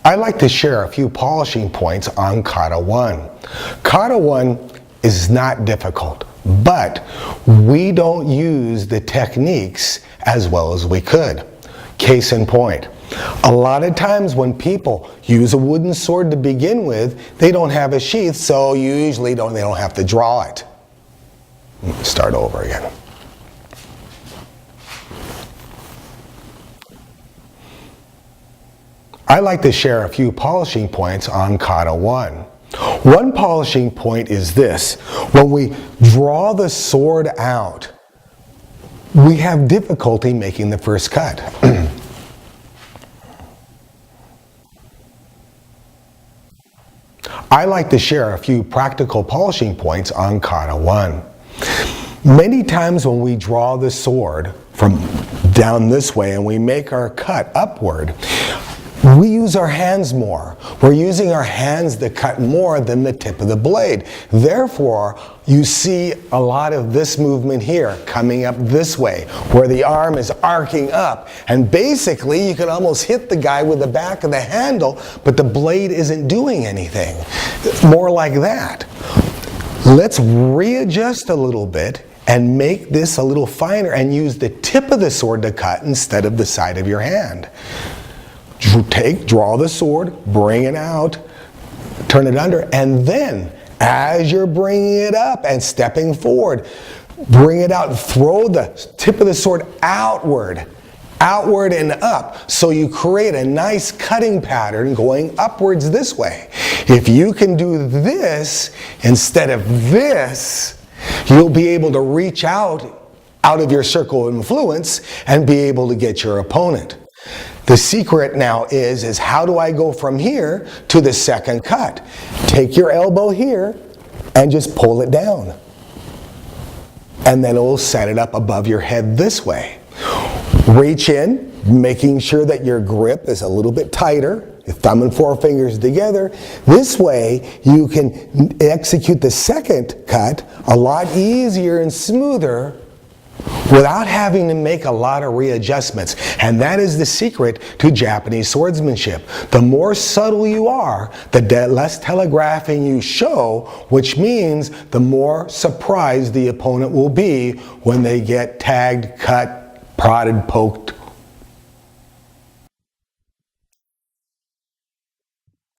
I'd like to share a few polishing points on Kata 1. Kata 1 is not difficult, but we don't use the techniques as well as we could. Case in point, a lot of times when people use a wooden sword to begin with, they don't have a sheath, so usually they don't have to draw it. Start over again. I like to share a few polishing points on Kata 1. One polishing point is this: when we draw the sword out, we have difficulty making the first cut. I like to share a few practical polishing points on Kata 1. Many times when we draw the sword from down this way and we make our cut upward, we use our hands more. We're using our hands to cut more than the tip of the blade. Therefore, you see a lot of this movement here coming up this way, where the arm is arcing up. And basically, you can almost hit the guy with the back of the handle, but the blade isn't doing anything. More like that. Let's readjust a little bit and make this a little finer and use the tip of the sword to cut instead of the side of your hand. Draw the sword, bring it out, turn it under, and then as you're bringing it up and stepping forward, bring it out and throw the tip of the sword outward and up, so you create a nice cutting pattern going upwards this way. If you can do this instead of this, you'll be able to reach out of your circle of influence and be able to get your opponent. The secret now is how do I go from here to the second cut? Take your elbow here and just pull it down. And then it will set it up above your head this way. Reach in, making sure that your grip is a little bit tighter, your thumb and forefingers together. This way you can execute the second cut a lot easier and smoother without having to make a lot of readjustments. And that is the secret to Japanese swordsmanship. The more subtle you are, the less telegraphing you show, which means the more surprised the opponent will be when they get tagged, cut, prodded, poked,